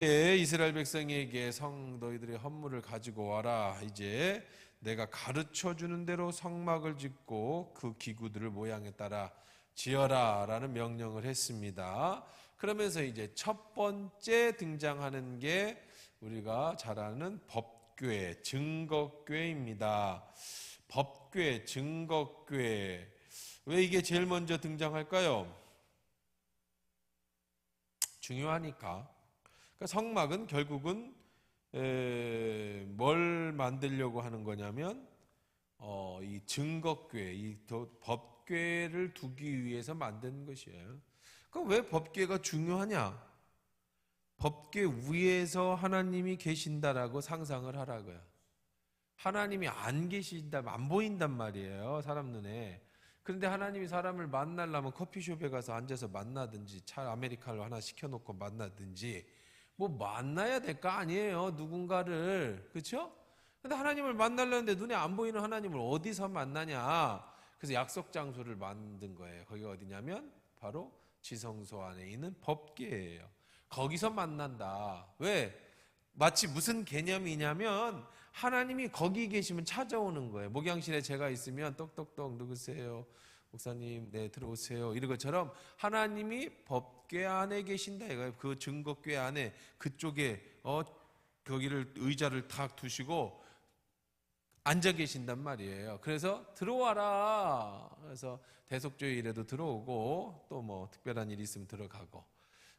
이스라엘 백성에게 너희들의 헌물을 가지고 와라. 이제 내가 가르쳐 주는 대로 성막을 짓고 그 기구들을 모양에 따라 지어라 라는 명령을 했습니다. 그러면서 이제 첫 번째 등장하는 게 우리가 잘 아는 법궤, 증거궤입니다. 법궤, 증거궤. 왜 이게 제일 먼저 등장할까요? 중요하니까. 그러니까 성막은 결국은 뭘 만들려고 하는 거냐면 이 증거궤, 이 법궤를 두기 위해서 만든 것이에요. 그럼 왜 법궤가 중요하냐? 법궤 위에서 하나님이 계신다라고 상상을 하라고요. 하나님이 안 계신다면 안 보인단 말이에요, 사람 눈에. 그런데 하나님이 사람을 만나려면 커피숍에 가서 앉아서 만나든지 차 아메리카노 하나 시켜놓고 만나든지 뭐 만나야 될 거 아니에요, 누군가를. 그렇죠? 근데 하나님을 만나려는데 눈에 안 보이는 하나님을 어디서 만나냐? 그래서 약속 장소를 만든 거예요. 거기가 어디냐면 바로 지성소 안에 있는 법궤예요. 거기서 만난다. 왜? 마치 무슨 개념이냐면 하나님이 거기 계시면 찾아오는 거예요. 목양실에 제가 있으면 똑똑똑 누구세요? 목사님, 네, 들어오세요. 이런 것처럼 하나님이 법궤 안에 계신다. 이거예요. 그 증거궤 안에 그쪽에 거기를 의자를 탁 두시고 앉아 계신단 말이에요. 그래서 들어와라. 그래서 대속죄일에도 들어오고 또 뭐 특별한 일이 있으면 들어가고.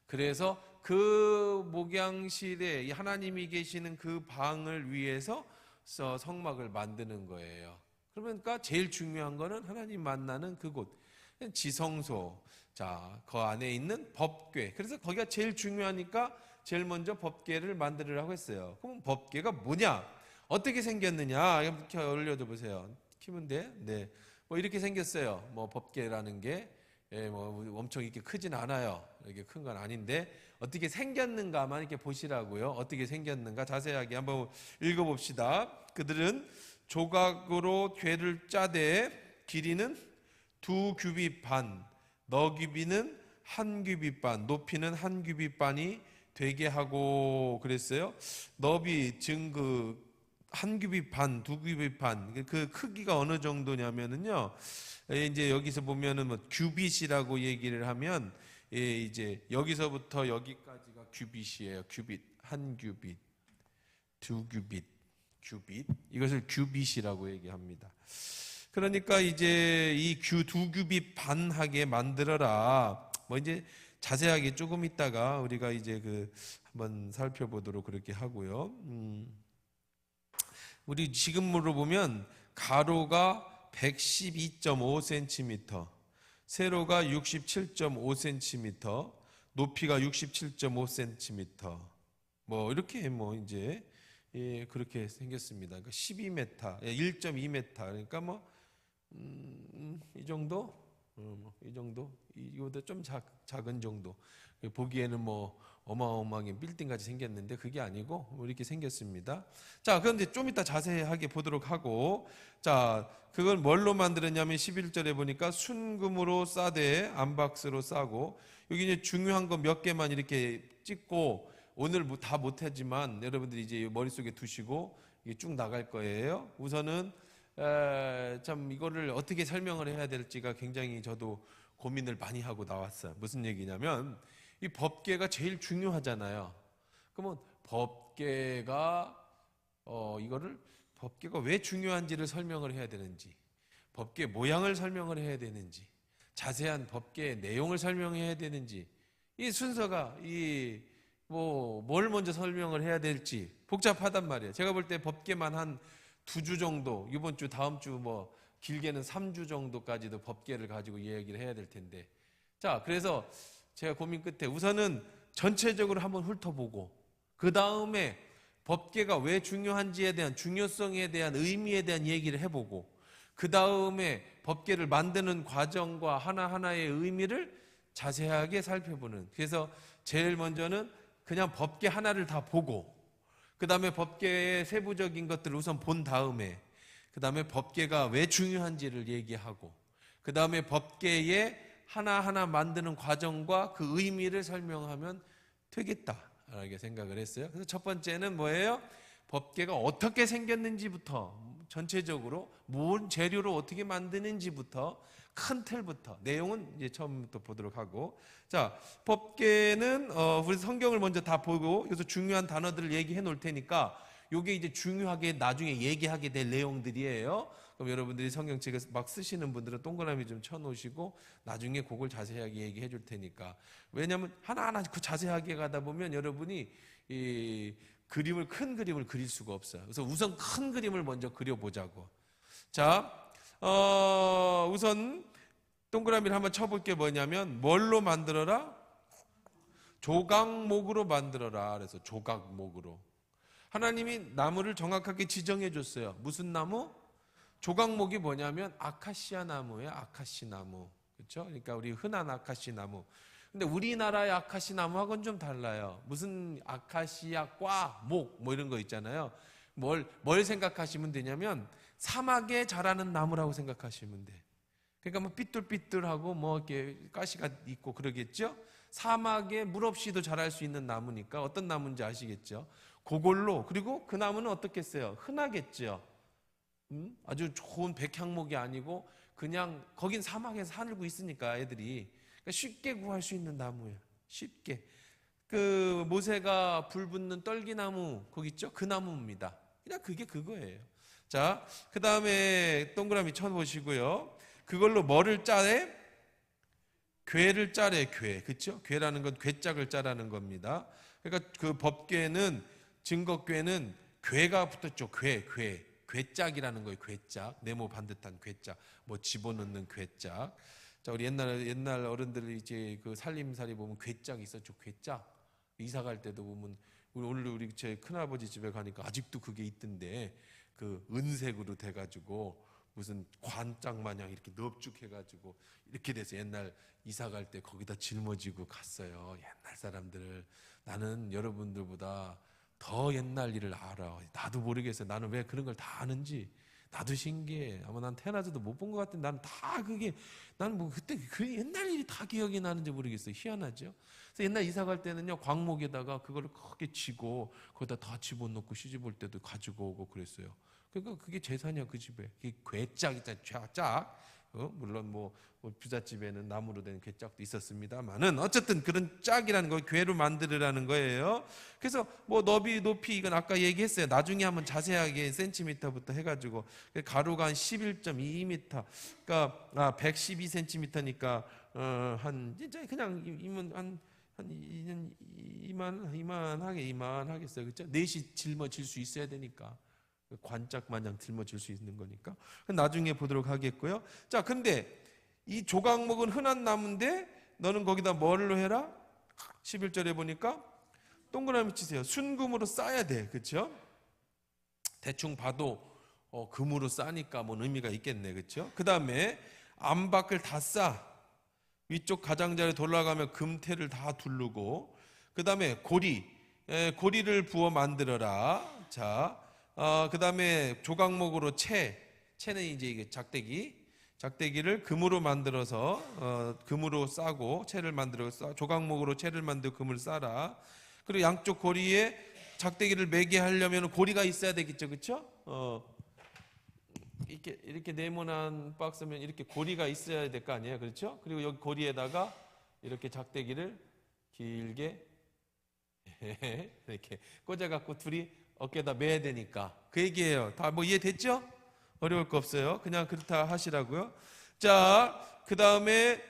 그래서 그 목양실에 하나님이 계시는 그 방을 위해서 성막을 만드는 거예요. 그러니까 제일 중요한 거는 하나님 만나는 그곳, 지성소. 자, 그 안에 있는 법궤. 그래서 거기가 제일 중요하니까 제일 먼저 법궤를 만들으라고 했어요. 그럼 법궤가 뭐냐? 어떻게 생겼느냐? 이렇게 올려줘 보세요. 키면 돼? 네. 뭐 이렇게 생겼어요. 뭐 법궤라는 게 뭐 엄청 이렇게 크진 않아요. 이렇게 큰 건 아닌데 어떻게 생겼는가만 이렇게 보시라고요. 어떻게 생겼는가 자세하게 한번 읽어봅시다. 그들은 조각으로 궤를 짜되 길이는 2규빗 반, 너규빗은 1규빗 반, 높이는 1규빗 반이 되게 하고 그랬어요. 너비 증그 1규빗 반, 2규빗 반, 그 크기가 어느 정도냐면은요. 이제 여기서 보면은 뭐 규빗이라고 얘기를 하면 이제 여기서부터 여기까지가 규빗이에요. 규빗, 1규빗, 2규빗, 규빗. 이것을 규빗이라고 얘기합니다. 그러니까 이제 이 2규빗 반하게 만들어라. 뭐 이제 자세하게 조금 있다가 우리가 이제 그 한번 살펴보도록 그렇게 하고요. 우리 지금으로 보면 가로가 112.5cm, 세로가 67.5cm, 높이가 67.5cm. 뭐 이렇게 뭐 이제 그렇게 생겼습니다. 그러니까 12m, 1.2m. 그러니까 뭐 이 정도, 이 정도, 이거보다 좀 작은 정도. 보기에는 뭐 어마어마하게 빌딩같이 생겼는데 그게 아니고 뭐 이렇게 생겼습니다. 자, 그런데 좀 이따 자세하게 보도록 하고, 자, 그걸 뭘로 만들었냐면 11절에 보니까 순금으로 싸되 암박스로 싸고, 여기 이제 중요한 거 몇 개만 이렇게 찍고 오늘 다 못하지만 여러분들이 이제 머릿속에 두시고 이게 쭉 나갈 거예요. 우선은 참 이거를 어떻게 설명을 해야 될지가 굉장히 저도 고민을 많이 하고 나왔어요. 무슨 얘기냐면 이 법궤가 제일 중요하잖아요. 그러면 법궤가 법궤가 왜 중요한지를 설명을 해야 되는지, 법궤 모양을 설명을 해야 되는지, 자세한 법궤의 내용을 설명해야 되는지, 이 순서가 뭘 먼저 설명을 해야 될지 복잡하단 말이에요. 제가 볼 때 법궤만 한 2주 정도, 이번 주, 다음 주 뭐 길게는 3주 정도까지도 법궤를 가지고 이야기를 해야 될 텐데. 자, 그래서 제가 고민 끝에 우선은 전체적으로 한번 훑어보고 그 다음에 법궤가 왜 중요한지에 대한 중요성에 대한 의미에 대한 얘기를 해보고 그 다음에 법궤를 만드는 과정과 하나하나의 의미를 자세하게 살펴보는. 그래서 제일 먼저는 그냥 법궤 하나를 다 보고 그 다음에 법궤의 세부적인 것들을 우선 본 다음에 그 다음에 법궤가 왜 중요한지를 얘기하고 그 다음에 법궤의 하나하나 만드는 과정과 그 의미를 설명하면 되겠다. 라고 생각을 했어요. 그래서 첫 번째는 뭐예요? 법궤가 어떻게 생겼는지부터, 전체적으로 뭔 재료로 어떻게 만드는지부터, 큰 틀부터, 내용은 이제 처음부터 보도록 하고. 자, 법궤는 우리 성경을 먼저 다 보고 여기서 중요한 단어들을 얘기해 놓을 테니까 요게 이제 중요하게 나중에 얘기하게 될 내용들이에요. 그럼 여러분들이 성경책을 막 쓰시는 분들은 동그라미 좀 쳐놓으시고 나중에 그걸 자세하게 얘기해 줄 테니까. 왜냐하면 하나하나 그 자세하게 가다 보면 여러분이 이 큰 그림을 그릴 수가 없어요. 그래서 우선 큰 그림을 먼저 그려보자고. 자, 우선 동그라미를 한번 쳐볼 게 뭐냐면 뭘로 만들어라? 조각목으로 만들어라. 그래서 조각목으로. 하나님이 나무를 정확하게 지정해 줬어요. 무슨 나무? 조각목이 뭐냐면 아카시아 나무예요. 아카시 나무. 그렇죠? 그러니까 우리 흔한 아카시 나무. 근데 우리나라의 아카시 나무하고는 좀 달라요. 무슨 아카시아 과, 목, 뭐 이런 거 있잖아요. 뭘 생각하시면 되냐면 사막에 자라는 나무라고 생각하시면 돼. 그러니까 뭐 삐뚤삐뚤하고 뭐 이렇게 가시가 있고 그러겠죠? 사막에 물 없이도 자랄 수 있는 나무니까 어떤 나무인지 아시겠죠? 그걸로, 그리고 그 나무는 어떻겠어요? 흔하겠죠? 아주 좋은 백향목이 아니고 그냥 거긴 사막에서 살고 있으니까 애들이 그러니까 쉽게 구할 수 있는 나무예요. 쉽게. 그 모세가 불 붙는 떨기나무 거기 있죠? 그 나무입니다. 그냥 그게 그거예요. 자, 그 다음에 동그라미 쳐보시고요. 그걸로 뭐를 짜래? 궤를 짜래. 궤. 그렇죠? 궤라는 건 궤짝을 짜라는 겁니다. 그러니까 그 법궤는, 증거궤는 궤가 붙었죠. 궤짝이라는 거예요. 궤짝. 네모 반듯한 궤짝. 뭐 집어넣는 궤짝. 자, 우리 옛날 어른들 이제 그 살림살이 보면 궤짝 있었죠. 궤짝. 이사 갈 때도 보면 오늘 우리 제 큰아버지 집에 가니까 아직도 그게 있던데 그 은색으로 돼가지고 무슨 관짝 마냥 이렇게 넙죽해가지고 이렇게 돼서 옛날 이사 갈 때 거기다 짊어지고 갔어요. 옛날 사람들. 나는 여러분들보다 더 옛날 일을 알아. 나도 모르겠어요. 나는 왜 그런 걸 다 아는지. 나도 신기해. 아마 난 태어나서도 못 본 것 같은데 나는 다 그게, 나는 뭐 그때 그 옛날 일이 다 기억이 나는지 모르겠어요. 희한하죠? 그래서 옛날 이사 갈 때는요, 광목에다가 그거를 크게 쥐고 거기다 다 집어넣고 시집 올 때도 가지고 오고 그랬어요. 그러니까 그게 재산이야, 그 집에. 그게 궤짝 있잖아, 짝. 물론 뭐 부잣집에는 나무로 된 궤짝도 있었습니다만은 어쨌든 그런 짝이라는 거 궤로 만들으라는 거예요. 그래서 뭐 너비, 높이 이건 아까 얘기했어요. 나중에 한번 자세하게 센티미터부터 해가지고 가로가 한 11.2m, 그러니까 112cm니까 한 진짜 그냥 이만하겠어요, 그렇죠? 넷이 짊어질 수 있어야 되니까. 관짝 마냥 짊어질 수 있는 거니까 나중에 보도록 하겠고요. 자, 근데 이 조각목은 흔한 나무인데 너는 거기다 뭘로 해라? 11절에 보니까 동그라미 치세요. 순금으로 싸야 돼. 그렇죠? 대충 봐도 금으로 싸니까 뭔 의미가 있겠네. 그렇죠? 그 다음에 안팎을 다 싸. 위쪽 가장자리 돌아가면 금태를 다 두르고, 그 다음에 고리를 부어 만들어라. 자, 그 다음에 조각목으로 채는 이제 이게 작대기를 금으로 만들어서 금으로 싸고, 채를 만들어서 조각목으로 채를 만들고 금을 싸라. 그리고 양쪽 고리에 작대기를 매게 하려면 고리가 있어야 되겠죠, 그렇죠? 이렇게 네모난 박스면 이렇게 고리가 있어야 될 거 아니에요, 그렇죠? 그리고 여기 고리에다가 이렇게 작대기를 길게 이렇게 꽂아갖고 둘이 어깨에다 매야 되니까 그 얘기예요. 다 뭐 이해됐죠? 어려울 거 없어요. 그냥 그렇다 하시라고요. 자, 그 다음에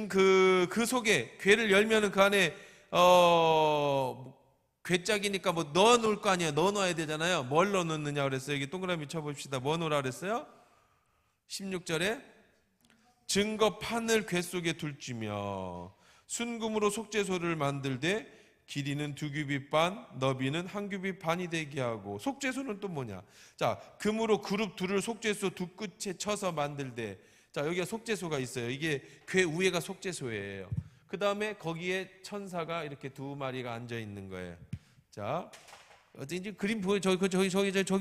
그 속에 궤를 열면은 그 안에 궤짝이니까 뭐 넣어 놓을 거 아니에요. 넣어 놔야 되잖아요. 뭘 넣어 놓느냐 그랬어요. 여기 동그라미 쳐봅시다. 뭐 넣으라 그랬어요? 16절에 증거판을 궤 속에 둘지며 순금으로 속죄소를 만들되 길이는 2규빗 반, 너비는 1규빗 반이 되게 하고. 속죄소는 또 뭐냐? 자, 금으로 그룹 둘을 속죄소 두 끝에 쳐서 만들되. 자, 여기가 속죄소가 있어요. 이게 궤 위에가 속죄소예요. 그 다음에 거기에 천사가 이렇게 2마리가 앉아 있는 거예요. 자, 이제 그림 보여, 저기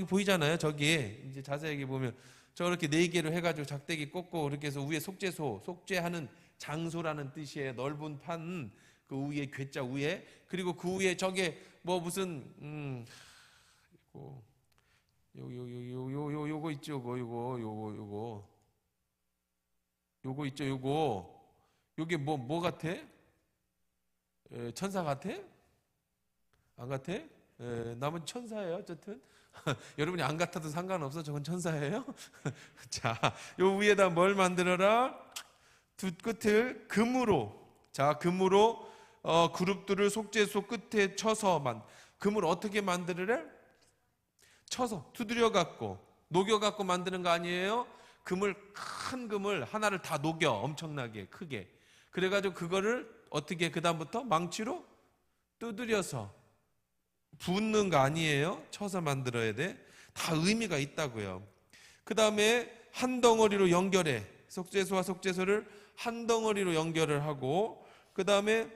보이잖아요. 저기에 이제 자세하게 보면 저렇게 4개로 해가지고 작대기 꽂고 이렇게 해서 위에 속죄소, 속죄하는 장소라는 뜻이에요. 넓은 판, 그 위에 괴자 위에 그리고 그 위에 저게 뭐 무슨 요거 있죠. 요거 있죠. 요게 뭐 같아? 천사 같아? 안 같아? 남은 천사예요. 어쨌든 여러분이 안 같아도 상관없어. 저건 천사예요. 자, 요 위에다 뭘 만들어라? 두 끝을 금으로. 자, 금으로 그룹들을 속죄소 끝에 쳐서만. 금을 어떻게 만들으래? 쳐서 두드려 갖고 녹여 갖고 만드는 거 아니에요? 큰 금을 하나를 다 녹여 엄청나게 크게. 그래가지고 그거를 어떻게 그 다음부터 망치로 두드려서 붓는 거 아니에요? 쳐서 만들어야 돼. 다 의미가 있다고요. 그 다음에 한 덩어리로 연결해. 속죄소와 속죄소를 한 덩어리로 연결을 하고 그 다음에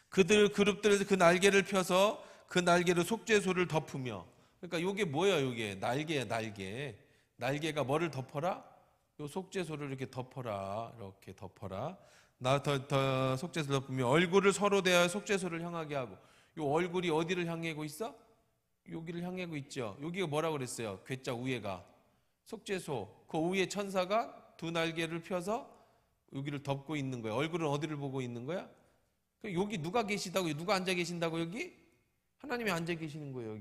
그룹들에서 그 날개를 펴서 그 날개로 속죄소를 덮으며 그러니까 요게 뭐야 요게 날개야 날개. 날개가 뭐를 덮어라? 요 속죄소를 이렇게 덮어라. 이렇게 덮어라. 더 속죄소를 덮으며 얼굴을 서로 대하여 속죄소를 향하게 하고 요 얼굴이 어디를 향하고 있어? 여기를 향하고 있죠. 여기가 뭐라고 그랬어요? 괴자 위에가 속죄소. 그 위에 천사가 두 날개를 펴서 여기를 덮고 있는 거야. 얼굴은 어디를 보고 있는 거야? 여기 누가 계시다고? 누가 앉아 계신다고 여기? 하나님이 앉아 계시는 거예요.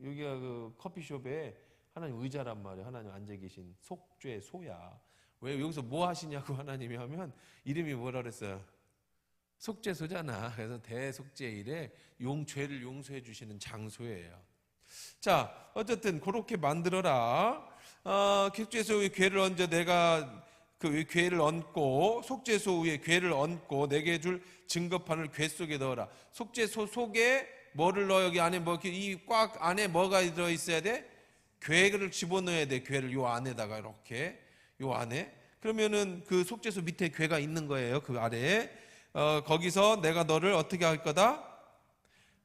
여기가 그 커피숍에 하나님 의자란 말이에요. 하나님 앉아 계신 속죄소야. 왜 여기서 뭐 하시냐고 하나님이 하면 이름이 뭐라 그랬어요? 속죄소잖아. 그래서 대속죄일에 죄를 용서해 주시는 장소예요. 자, 어쨌든 그렇게 만들어라. 속죄소 위에 괴를 얹어 내가 그 괴를 얹고 속죄소 위에 괴를 얹고 내게 줄 증거판을 괴 속에 넣어라. 속죄소 속에 뭐를 넣어? 여기 안에 이 꽉 안에 뭐가 들어 있어야 돼? 괴를 집어넣어야 돼. 괴를 요 안에다가 이렇게 요 안에. 그러면은 그 속죄소 밑에 괴가 있는 거예요. 그 아래에. 거기서 내가 너를 어떻게 할 거다?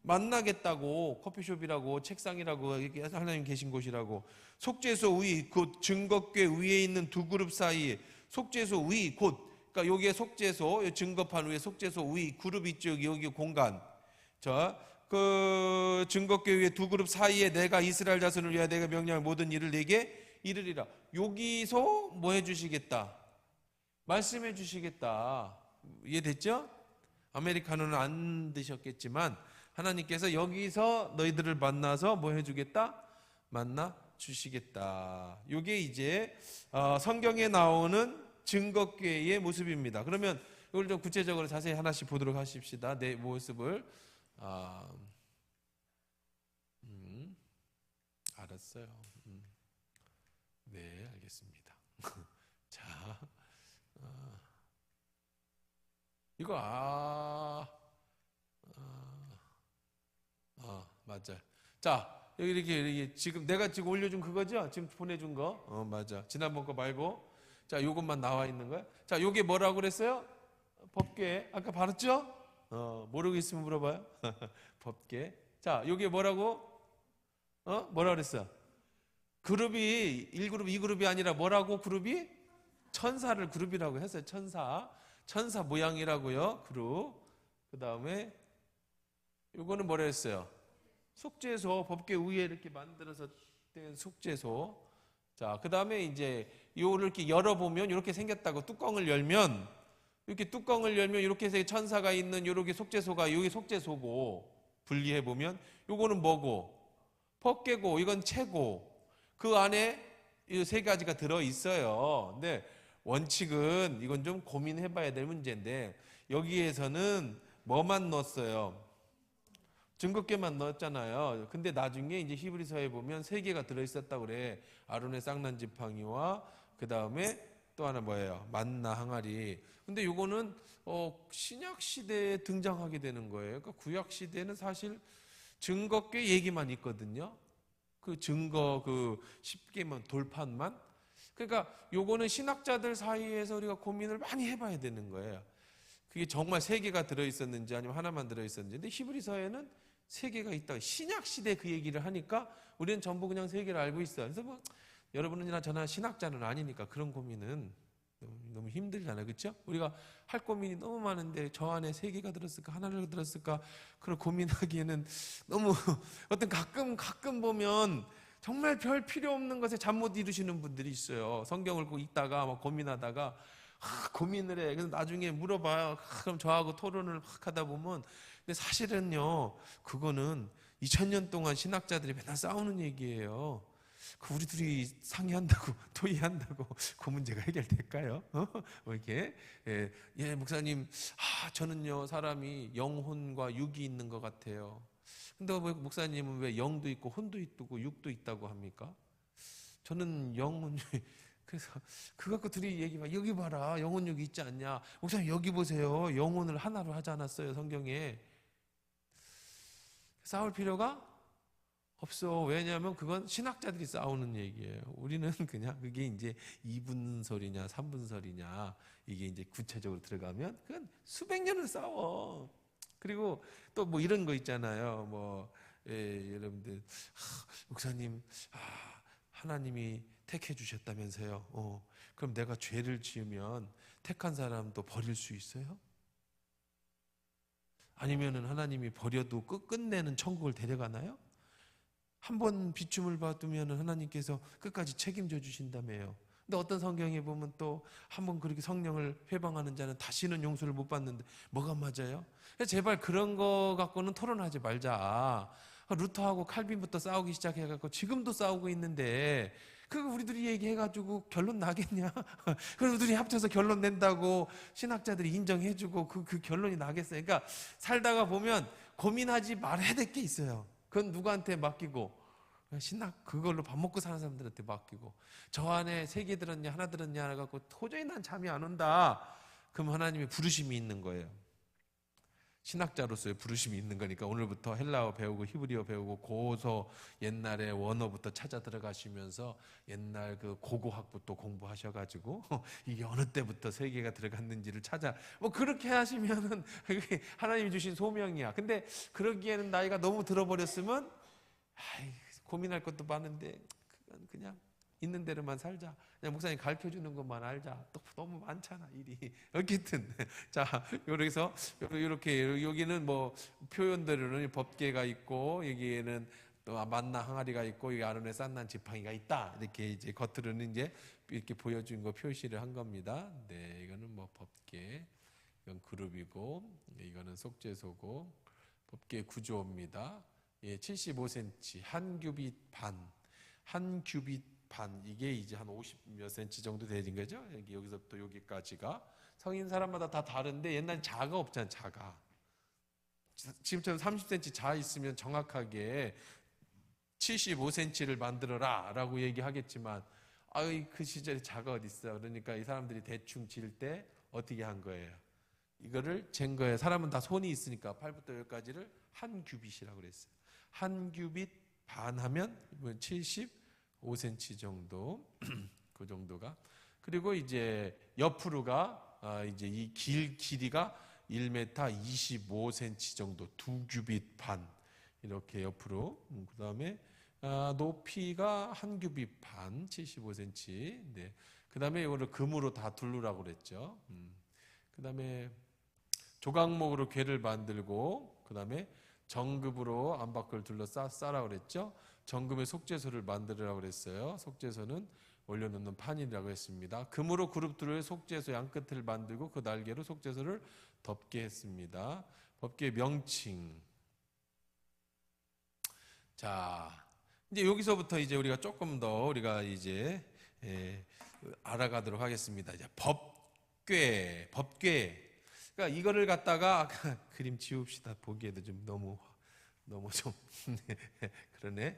만나겠다고. 커피숍이라고 책상이라고 하나님 계신 곳이라고. 속죄소 위, 곧 증거궤 위에 있는 두 그룹 사이에 속죄소 위, 곧 그러니까 여기에 속죄소, 증거판 위에 속죄소 위 그룹 있죠. 여기 공간. 자, 그 증거궤 위에 두 그룹 사이에 내가 이스라엘 자손을 위하여 내가 명령할 모든 일을 내게 이르리라. 여기서 뭐 해주시겠다? 말씀해 주시겠다. 이해됐죠? 아메리카노는 안 드셨겠지만 하나님께서 여기서 너희들을 만나서 뭐 해주겠다? 만나 주시겠다. 이게 이제 성경에 나오는 증거궤의 모습입니다. 그러면 이걸 좀 구체적으로 자세히 하나씩 보도록 하십시다. 내 모습을. 알았어요. 네, 알겠습니다. 자, 이거 맞아. 자, 여기 이렇게 지금 내가 지금 올려준 그거죠? 지금 보내준 거. 맞아. 지난번 거 말고. 자, 요것만 나와 있는 거야. 자, 요게 뭐라고 그랬어요? 법궤. 아까 봤죠? 모르고 있으면 물어봐요. 법궤. 자, 요게 뭐라고? 뭐라 그랬어? 그룹이 1그룹, 2그룹이 아니라 뭐라고 그룹이? 천사를 그룹이라고 했어요. 천사 모양이라고요. 그룹. 그 다음에 요거는 뭐라 했어요? 속죄소. 법궤 위에 이렇게 만들어서 된 속죄소. 자, 그 다음에 이제 요를 이렇게 열어보면 이렇게 생겼다고. 뚜껑을 열면 이렇게 뚜껑을 열면 이렇게 해서 천사가 있는 요렇게 속죄소가 여기 속죄소고 분리해보면 요거는 뭐고? 법궤고 이건 채고 그 안에 이 세 가지가 들어있어요. 근데 원칙은 이건 좀 고민해봐야 될 문제인데 여기에서는 뭐만 넣었어요? 증거궤만 넣었잖아요. 근데 나중에 이제 히브리서에 보면 세 개가 들어있었다고 그래. 아론의 쌍난 지팡이와 그 다음에 또 하나 뭐예요? 만나 항아리. 근데 요거는 신약 시대에 등장하게 되는 거예요. 그러니까 구약 시대는 사실 증거궤 얘기만 있거든요. 그 증거 그 10개만 돌판만. 그러니까 요거는 신학자들 사이에서 우리가 고민을 많이 해봐야 되는 거예요. 그게 정말 세 개가 들어있었는지 아니면 하나만 들어있었는지. 근데 히브리서에는 세 개가 있다. 신약 시대 그 얘기를 하니까 우리는 전부 그냥 세 개를 알고 있어요. 그래서 뭐 여러분이나 저나 신학자는 아니니까 그런 고민은 너무 힘들잖아요. 그렇죠? 우리가 할 고민이 너무 많은데 저 안에 세 개가 들었을까 하나를 들었을까 그런 고민하기에는 너무 어떤 가끔 보면 정말 별 필요 없는 것에 잠 못 이루시는 분들이 있어요. 성경을 읽다가 막 고민하다가 고민을 해. 그래서 나중에 물어봐요. 그럼 저하고 토론을 막 하다 보면 근데 사실은요 그거는 2000년 동안 신학자들이 맨날 싸우는 얘기예요. 우리 둘이 상의한다고 토의한다고 그 문제가 해결될까요? 이렇게 목사님, 저는요 사람이 영혼과 육이 있는 것 같아요. 근데 왜 목사님은 왜 영도 있고 혼도 있고 육도 있다고 합니까? 저는 영혼 그래서 그 갖고 둘이 얘기만 여기 봐라 영혼 육이 있지 않냐? 목사님 여기 보세요 영혼을 하나로 하지 않았어요 성경에. 싸울 필요가 없어. 왜냐하면 그건 신학자들이 싸우는 얘기예요. 우리는 그냥 그게 이제 2분설이냐 3분설이냐 이게 이제 구체적으로 들어가면 그건 수백 년을 싸워. 그리고 또 뭐 이런 거 있잖아요. 뭐 여러분들 목사님 하나님이 택해 주셨다면서요. 그럼 내가 죄를 지으면 택한 사람도 버릴 수 있어요? 아니면은 하나님이 버려도 끝내는 천국을 데려가나요? 한 번 비춤을 받으면 하나님께서 끝까지 책임져 주신다며요. 근데 어떤 성경에 보면 또 한 번 그렇게 성령을 회방하는 자는 다시는 용서를 못 받는데 뭐가 맞아요? 제발 그런 거 갖고는 토론하지 말자. 루터하고 칼빈부터 싸우기 시작해갖고 지금도 싸우고 있는데 그거 우리들이 얘기해가지고 결론 나겠냐? 그럼 우리들이 합쳐서 결론 낸다고 신학자들이 인정해주고 그 결론이 나겠어요? 그러니까 살다가 보면 고민하지 말아야 될 게 있어요. 그건 누구한테 맡기고 신학 그걸로 밥 먹고 사는 사람들한테 맡기고 저 안에 세 개 들었냐 하나 들었냐 해갖고 도저히 난 잠이 안 온다. 그럼 하나님의 부르심이 있는 거예요. 신학자로서의 부르심이 있는 거니까 오늘부터 헬라어 배우고 히브리어 배우고 고서 옛날에 원어부터 찾아 들어가시면서 옛날 그 고고학부터 공부하셔가지고 이게 어느 때부터 세 개가 들어갔는지를 찾아 뭐 그렇게 하시면은 그게 하나님이 주신 소명이야. 근데 그러기에는 나이가 너무 들어버렸으면 고민할 것도 많은데 그건 그냥 있는 대로만 살자. 그냥 목사님 가르쳐 주는 것만 알자. 또 너무 많잖아 일이. 어쨌든 자 여기서 이렇게 여기는 뭐 표현들은 법궤가 있고 여기에는 또 만나 항아리가 있고 여기 아론의 싼난 지팡이가 있다. 이렇게 이제 겉으로는 이제 이렇게 보여준 거 표시를 한 겁니다. 네, 이거는 뭐 법궤, 이건 그룹이고 이거는 속죄소고 법궤 구조입니다. 예, 75cm 한 규빗 한 규빗 반 이게 이제 한 50몇 cm 정도 되는 거죠. 여기서부터 여기까지가 성인 사람마다 다 다른데 옛날 자가 없잖아요. 자가 지금처럼 30cm 자 있으면 정확하게 75cm를 만들어라 라고 얘기하겠지만 그 시절에 자가 어디 있어. 그러니까 이 사람들이 대충 질 때 어떻게 한 거예요? 이거를 잰 거예요. 사람은 다 손이 있으니까 팔부터 여기까지를 한 규빗이라고 그랬어요. 한 규빗 반 하면 75cm 정도 그 정도가. 그리고 이제 옆으로가 이제 이 길이가 1m 25cm 정도 2규빗 반 이렇게 옆으로. 그다음에 높이가 한 규빗 반 75cm. 네. 그다음에 이거를 금으로 다 둘르라고 그랬죠. 그다음에 조각목으로 궤를 만들고 그다음에 정금으로 안팎을 둘러싸라고 그랬죠. 정금의 속죄소를 만들으라고 그랬어요. 속죄소는 올려놓는 판이라고 했습니다. 금으로 그룹들의 속죄소 양끝을 만들고 그 날개로 속죄소를 덮게 했습니다. 법궤의 명칭. 자, 이제 여기서부터 이제 우리가 조금 더 우리가 이제 알아가도록 하겠습니다. 이제 법궤. 그러니까 이거를 갖다가 그림 지웁시다. 보기에도 좀 너무 좀 그러네.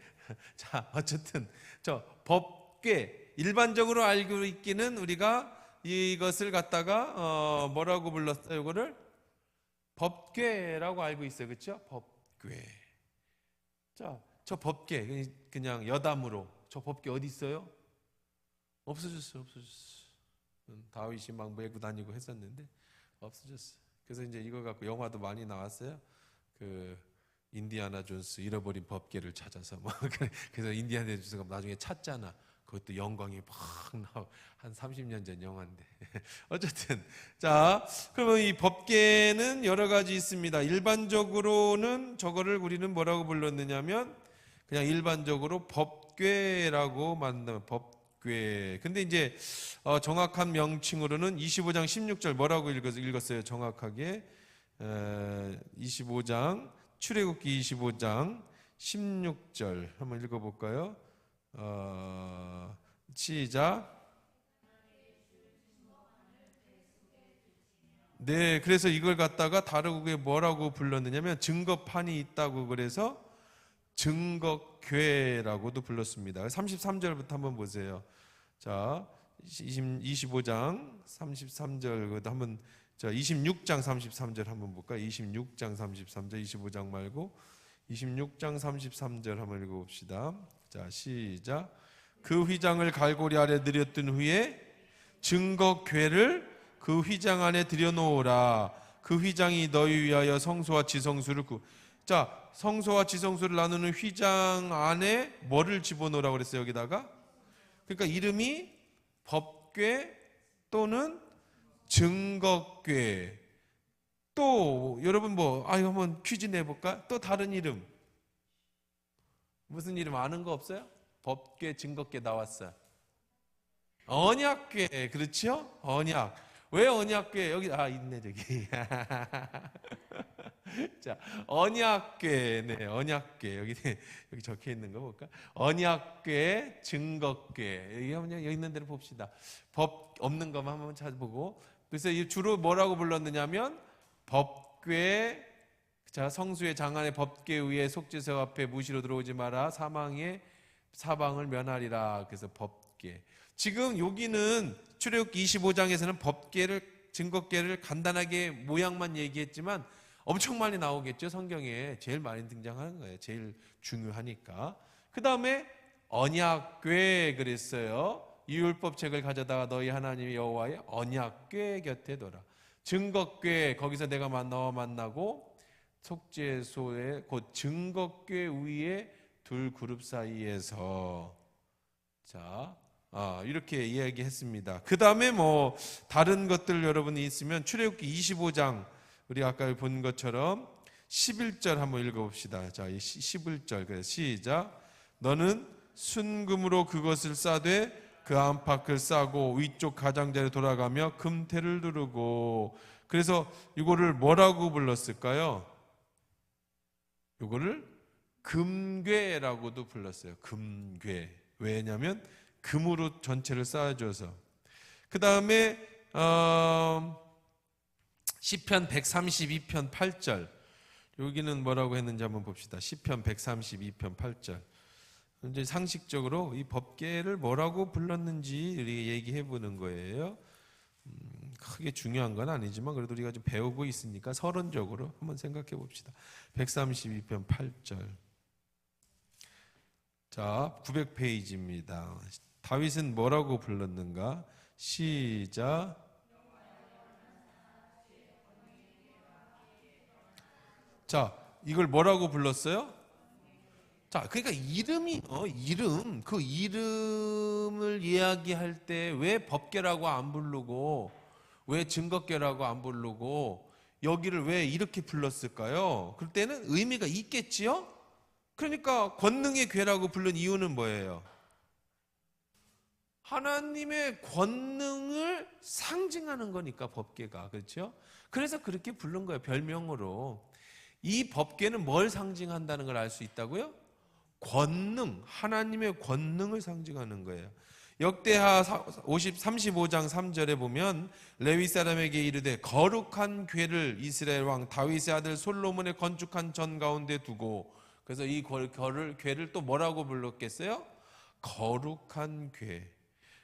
자, 어쨌든 저 법궤 일반적으로 알고 있기는 우리가 이것을 갖다가 뭐라고 불렀어요? 이거를 법궤라고 알고 있어요. 그렇죠? 법궤. 자, 저 법궤 그냥 여담으로 저 법궤 어디 있어요? 없어졌어. 다윗이 막 메고 다니고 했었는데 없어졌어. 그래서 이제 이거 갖고 영화도 많이 나왔어요. 그 인디아나 존스 잃어버린 법궤를 찾아서 막 그래서 인디아나 존스가 나중에 찾잖아. 그것도 영광이 팍 나와. 한 30년 전 영화인데. 어쨌든 자, 그러면 이 법궤는 여러 가지 있습니다. 일반적으로는 저거를 우리는 뭐라고 불렀느냐면 그냥 일반적으로 법궤라고 만나면 법궤. 근데 이제 정확한 명칭으로는 25장 16절 뭐라고 읽었어요? 정확하게 25장 출애굽기 25장 16절 한번 읽어볼까요? 시작. 네, 그래서 이걸 갖다가 다르게 뭐라고 불렀느냐면 증거판이 있다고 그래서 증거궤라고도 불렀습니다. 33절부터 한번 보세요. 자, 25장 33절 한번 자, 26장 33절 한번 볼까요? 26장 33절 25장 말고 26장 33절 한번 읽어봅시다. 자, 시작. 그 휘장을 갈고리 아래 들였던 후에 증거궤를 그 휘장 안에 들여놓으라. 그 휘장이 너희 위하여 성소와 지성소를 자, 성소와 지성소를 나누는 휘장 안에 뭐를 집어넣으라고 그랬어요? 여기다가 그러니까 이름이 법궤 또는 증거궤. 또 여러분 한번 퀴즈 내볼까? 또 다른 이름 무슨 이름 아는 거 없어요? 법궤, 증거궤 나왔어요. 언약궤. 그렇죠? 언약. 왜 언약궤? 여기 있네 저기. 자, 언약궤. 네, 언약궤. 여기 적혀 있는 거 볼까? 언약궤, 증거궤. 여기 있는 대로 봅시다. 법 없는 것만 한번 찾아보고. 그래서 주로 뭐라고 불렀느냐면 법궤. 자, 성수의 장안의 법궤 위에 속죄소 앞에 무시로 들어오지 마라. 사방을 면하리라. 그래서 법궤. 지금 여기는 출애굽기 25장에서는 법궤를 증거궤를 간단하게 모양만 얘기했지만 엄청 많이 나오겠죠. 성경에 제일 많이 등장하는 거예요. 제일 중요하니까. 그 다음에 언약궤 그랬어요. 이 율법책을 가져다가 너희 하나님 여호와의 언약궤 곁에 둬라. 증거궤 거기서 내가 너와 만나고 속죄소에 곧 증거궤 위에 둘 그룹 사이에서 자 이렇게 이야기했습니다. 그 다음에 다른 것들 여러분이 있으면 출애굽기 25장 우리 아까 본 것처럼 11절 한번 읽어봅시다. 자, 11절 그래 시작. 너는 순금으로 그것을 싸되 그 안팎을 싸고 위쪽 가장자리에 돌아가며 금태를 두르고. 그래서 이거를 뭐라고 불렀을까요? 이거를 금궤라고도 불렀어요. 금궤. 왜냐하면 금으로 전체를 쌓아줘서. 그 다음에 시편 132편 8절 여기는 뭐라고 했는지 한번 봅시다. 시편 132편 8절 이제 상식적으로 이 법궤를 뭐라고 불렀는지 우리 얘기해 보는 거예요. 크게 중요한 건 아니지만 그래도 우리가 좀 배우고 있으니까 서론적으로 한번 생각해 봅시다. 132편 8절 자 900페이지입니다. 다윗은 뭐라고 불렀는가? 시작. 자, 이걸 뭐라고 불렀어요? 자, 그러니까 그 이름을 이야기할 때 왜 법궤라고 안 부르고 왜 증거궤라고 안 부르고 여기를 왜 이렇게 불렀을까요? 그럴 때는 의미가 있겠지요? 그러니까 권능의 궤라고 부른 이유는 뭐예요? 하나님의 권능을 상징하는 거니까 법궤가. 그렇죠? 그래서 그렇게 부른 거예요. 별명으로. 이 법궤는 뭘 상징한다는 걸 알 수 있다고요? 권능, 하나님의 권능을 상징하는 거예요. 역대하 35장 3절에 보면 레위 사람에게 이르되 거룩한 궤를 이스라엘 왕 다윗의 아들 솔로몬의 건축한 전 가운데 두고. 그래서 이 궤를 또 뭐라고 불렀겠어요? 거룩한 궤.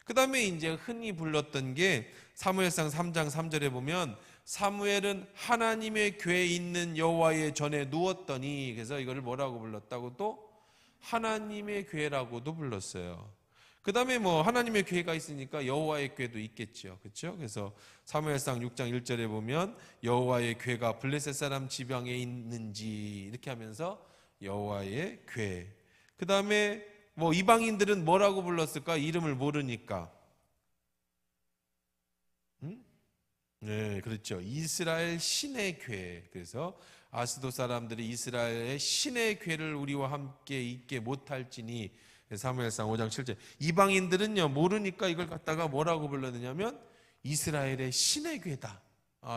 그 다음에 이제 흔히 불렀던 게 사무엘상 3장 3절에 보면 사무엘은 하나님의 궤에 있는 여호와의 전에 누웠더니. 그래서 이거를 뭐라고 불렀다고? 또 하나님의 궤라고도 불렀어요. 그 다음에 하나님의 궤가 있으니까 여호와의 궤도 있겠죠. 그렇죠? 그래서 사무엘상 6장 1절에 보면 여호와의 궤가 블레셋 사람 지방에 있는지 이렇게 하면서 여호와의 궤. 그 다음에 뭐 이방인들은 뭐라고 불렀을까? 이름을 모르니까. 네, 그렇죠. 이스라엘 신의 궤. 그래서 아스도 사람들이 이스라엘의 신의 궤를 우리와 함께 있게 못할지니, 사무엘상 5장 7절. 이방인들은요 모르니까 이걸 갖다가 뭐라고 불렀느냐면 이스라엘의 신의 궤다,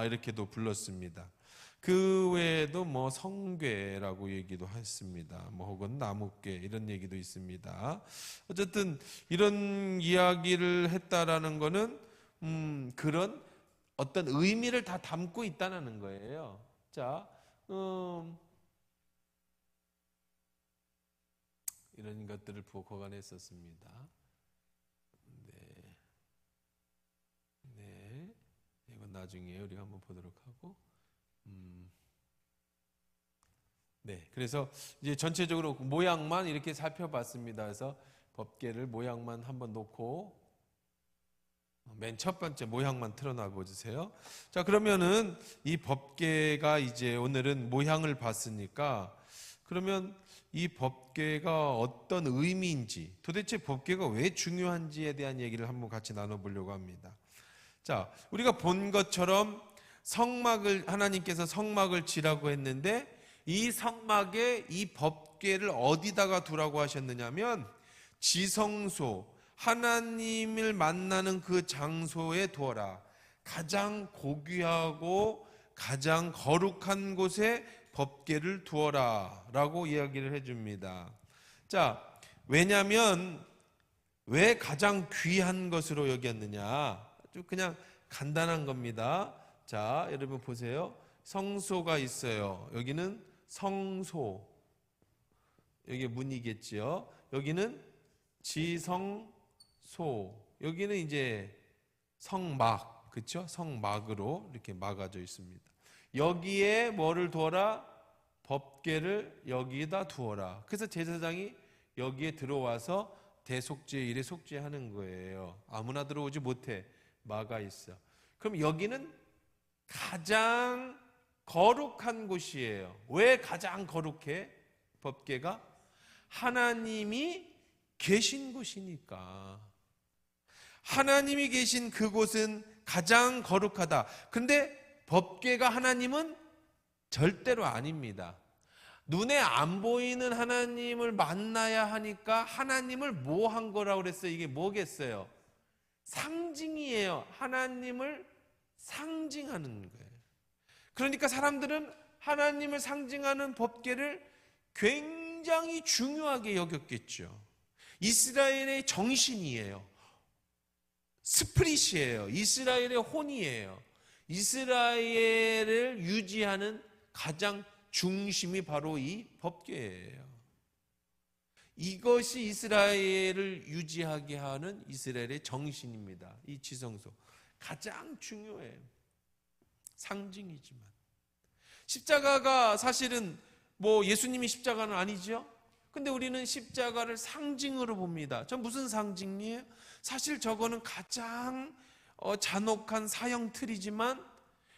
이렇게도 불렀습니다. 그 외에도 뭐 성궤라고 얘기도 했습니다. 뭐 혹은 나무궤 이런 얘기도 있습니다. 어쨌든 이런 이야기를 했다라는 거는 그런 어떤 의미를 다 담고 있다는 거예요. 자, 이런 것들을 보관했었습니다. 네, 이건 나중에 우리가 한번 보도록 하고, 네, 그래서 이제 전체적으로 모양만 이렇게 살펴봤습니다. 그래서 법궤를 모양만 한번 놓고 맨 첫 번째 모양만 틀어놔 보세요. 자, 그러면은 이 법궤가 이제 오늘은 모양을 봤으니까 그러면 이 법궤가 어떤 의미인지, 도대체 법궤가 왜 중요한지에 대한 얘기를 한번 같이 나눠보려고 합니다. 자, 우리가 본 것처럼 성막을, 하나님께서 성막을 지라고 했는데 이 성막에 이 법궤를 어디다가 두라고 하셨느냐면 지성소, 하나님을 만나는 그 장소에 두어라. 가장 고귀하고 가장 거룩한 곳에 법궤를 두어라 라고 이야기를 해줍니다. 자, 왜냐하면 왜 가장 귀한 것으로 여겼느냐, 아주 그냥 간단한 겁니다. 자, 여러분 보세요. 성소가 있어요. 여기는 성소, 여기 문이겠지요. 여기는 지성소, 여기는 이제 성막, 그렇죠? 성막으로 이렇게 막아져 있습니다. 여기에 뭐를 두어라? 법궤를 여기다 두어라. 그래서 제사장이 여기에 들어와서 대속죄 일에 속죄하는 거예요. 아무나 들어오지 못해. 막아 있어. 그럼 여기는 가장 거룩한 곳이에요. 왜 가장 거룩해? 법궤가 하나님이 계신 곳이니까. 하나님이 계신 그곳은 가장 거룩하다. 근데 법궤가 하나님은 절대로 아닙니다. 눈에 안 보이는 하나님을 만나야 하니까 하나님을 뭐 한 거라고 그랬어요? 이게 뭐겠어요? 상징이에요. 하나님을 상징하는 거예요. 그러니까 사람들은 하나님을 상징하는 법궤를 굉장히 중요하게 여겼겠죠. 이스라엘의 정신이에요. 스프릿이에요. 이스라엘의 혼이에요. 이스라엘을 유지하는 가장 중심이 바로 이 법궤예요. 이것이 이스라엘을 유지하게 하는 이스라엘의 정신입니다. 이 지성소 가장 중요해요. 상징이지만 십자가가 사실은 뭐 예수님이 십자가는 아니죠. 근데 우리는 십자가를 상징으로 봅니다. 저 무슨 상징이에요? 사실 저거는 가장 잔혹한 사형 틀이지만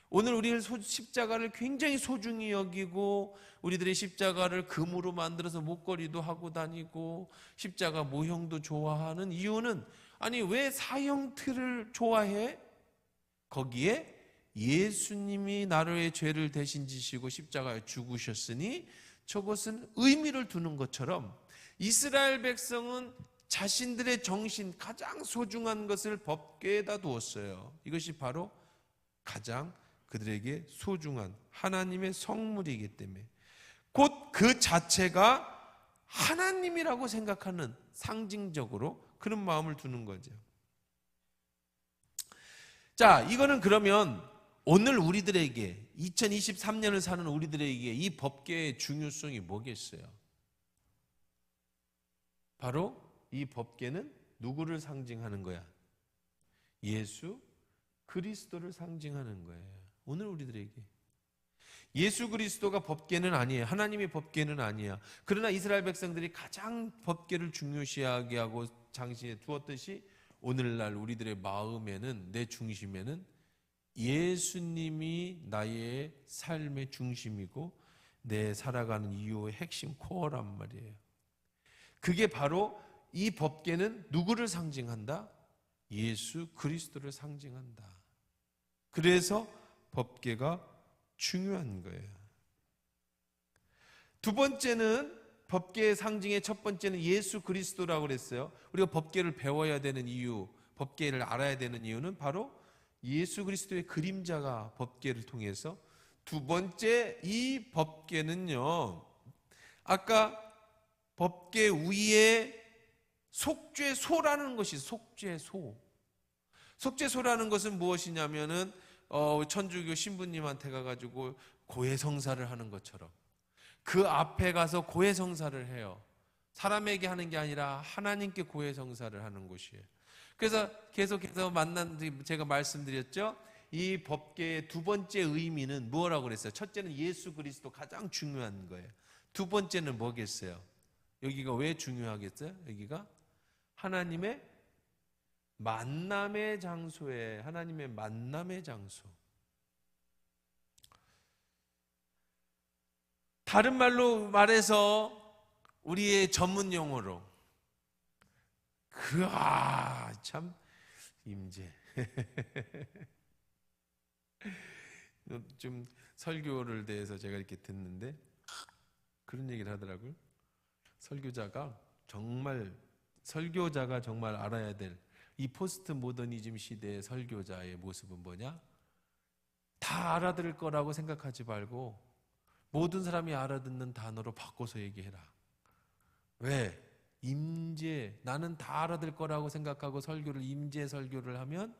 오늘 우리는 십자가를 굉장히 소중히 여기고 우리들의 십자가를 금으로 만들어서 목걸이도 하고 다니고 십자가 모형도 좋아하는 이유는, 아니 왜 사형 틀을 좋아해? 거기에 예수님이 나로의 죄를 대신 지시고 십자가에 죽으셨으니 저것은 의미를 두는 것처럼 이스라엘 백성은 자신들의 정신, 가장 소중한 것을 법궤에다 두었어요. 이것이 바로 가장 그들에게 소중한 하나님의 성물이기 때문에 곧 그 자체가 하나님이라고 생각하는, 상징적으로 그런 마음을 두는 거죠. 자, 이거는 그러면 오늘 우리들에게 2023년을 사는 우리들에게 이 법궤의 중요성이 뭐겠어요? 바로 이 법궤는 누구를 상징하는 거야? 예수 그리스도를 상징하는 거예요. 오늘 우리들에게 예수 그리스도가 법궤는 아니에요. 하나님의 법궤는 아니야. 그러나 이스라엘 백성들이 가장 법궤를 중요시하게 하고 장시에 두었듯이 오늘날 우리들의 마음에는, 내 중심에는 예수님이 나의 삶의 중심이고 내 살아가는 이유의 핵심 코어란 말이에요. 그게 바로 이 법궤는 누구를 상징한다? 예수 그리스도를 상징한다. 그래서 법궤가 중요한 거예요. 두 번째는 법궤의 상징의 첫 번째는 예수 그리스도라고 그랬어요. 우리가 법궤를 배워야 되는 이유, 법궤를 알아야 되는 이유는 바로 예수 그리스도의 그림자가 법궤를 통해서, 두 번째 이 법궤는요, 아까 법궤 위에 속죄소라는 것이, 속죄소. 속죄소라는 것은 무엇이냐면은 천주교 신부님한테 가가지고 고해성사를 하는 것처럼 그 앞에 가서 고해성사를 해요. 사람에게 하는 게 아니라 하나님께 고해성사를 하는 곳이에요. 그래서 계속해서 제가 말씀드렸죠. 이 법궤의 두 번째 의미는 뭐라고 그랬어요? 첫째는 예수 그리스도, 가장 중요한 거예요. 두 번째는 뭐겠어요? 여기가 왜 중요하겠어요? 여기가 하나님의 만남의 장소에, 하나님의 만남의 장소. 다른 말로 말해서 우리의 전문 용어로 참 임재. 좀 설교를 대해서 제가 이렇게 듣는데 그런 얘기를 하더라고요. 설교자가 정말 알아야 될 이 포스트 모더니즘 시대의 설교자의 모습은 뭐냐? 다 알아들을 거라고 생각하지 말고 모든 사람이 알아듣는 단어로 바꿔서 얘기해라. 왜? 임재. 나는 다 알아들 거라고 생각하고 임재 설교를 하면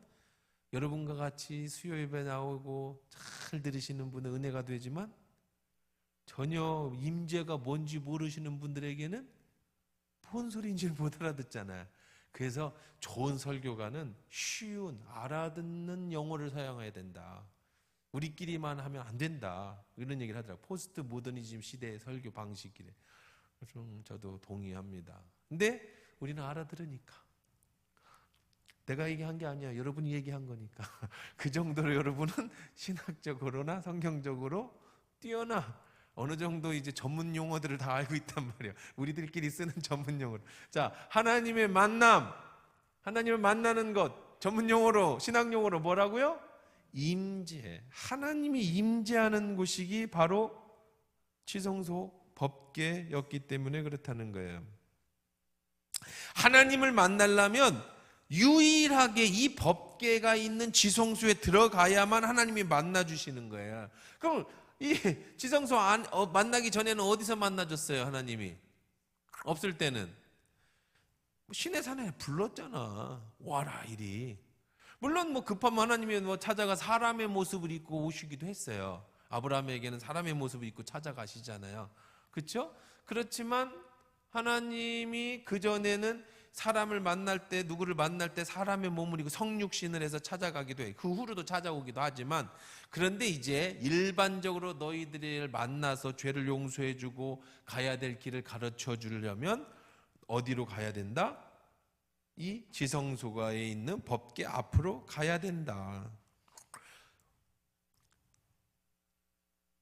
여러분과 같이 수요 예배 나오고 잘 들으시는 분은 은혜가 되지만 전혀 임재가 뭔지 모르시는 분들에게는 뭔 소리인지 못 알아듣잖아요. 그래서 좋은 설교가는 쉬운 알아듣는 용어를 사용해야 된다. 우리끼리만 하면 안 된다. 이런 얘기를 하더라고요. 포스트 모더니즘 시대의 설교 방식이래. 좀 저도 동의합니다. 근데 우리는 알아들으니까. 내가 얘기한 게 아니야. 여러분이 얘기한 거니까. 그 정도로 여러분은 신학적으로나 성경적으로 뛰어나. 어느 정도 이제 전문 용어들을 다 알고 있단 말이에요. 우리들끼리 쓰는 전문 용어로. 자, 하나님의 만남. 하나님을 만나는 것. 전문 용어로, 신학 용어로 뭐라고요? 임재. 하나님이 임재하는 곳이 바로 지성소 법궤였기 때문에 그렇다는 거예요. 하나님을 만나려면 유일하게 이 법궤가 있는 지성소에 들어가야만 하나님이 만나 주시는 거예요. 그럼 이 지성소 만나기 전에는 어디서 만나줬어요? 하나님이 없을 때는 시내 산에 불렀잖아. 와라 이리. 물론 뭐 급하면 하나님이 찾아가 사람의 모습을 입고 오시기도 했어요. 아브라함에게는 사람의 모습을 입고 찾아가시잖아요. 그렇죠? 그렇지만 하나님이 그전에는 사람을 만날 때, 누구를 만날 때 사람의 몸을 입고 성육신을 해서 찾아가기도 해요. 그 후로도 찾아오기도 하지만, 그런데 이제 일반적으로 너희들을 만나서 죄를 용서해 주고 가야 될 길을 가르쳐 주려면 어디로 가야 된다? 이 지성소가에 있는 법궤 앞으로 가야 된다.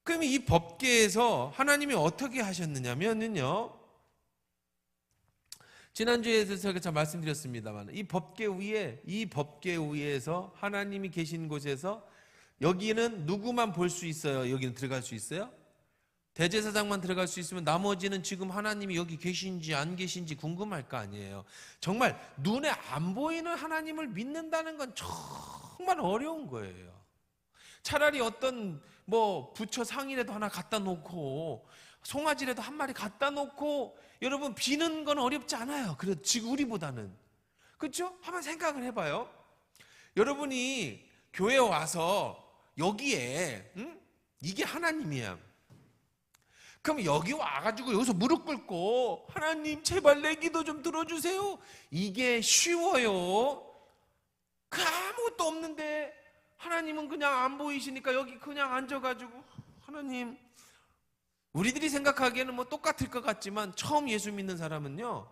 그럼 이 법궤에서 하나님이 어떻게 하셨느냐면요, 지난주에 제가 말씀드렸습니다만 이 법궤 위에서 하나님이 계신 곳에서 여기는 누구만 볼 수 있어요? 여기는 들어갈 수 있어요? 대제사장만 들어갈 수 있으면 나머지는 지금 하나님이 여기 계신지 안 계신지 궁금할 거 아니에요. 정말 눈에 안 보이는 하나님을 믿는다는 건 정말 어려운 거예요. 차라리 어떤 부처 상이라도 하나 갖다 놓고 송아지라도 한 마리 갖다 놓고 여러분 비는 건 어렵지 않아요. 그래도 지금 우리보다는. 그렇죠? 한번 생각을 해봐요. 여러분이 교회에 와서 여기에 이게 하나님이야. 그럼 여기 와가지고 여기서 무릎 꿇고 하나님 제발 내 기도 좀 들어주세요. 이게 쉬워요. 그 아무것도 없는데 하나님은 그냥 안 보이시니까 여기 그냥 앉아가지고 하나님, 우리들이 생각하기에는 똑같을 것 같지만 처음 예수 믿는 사람은요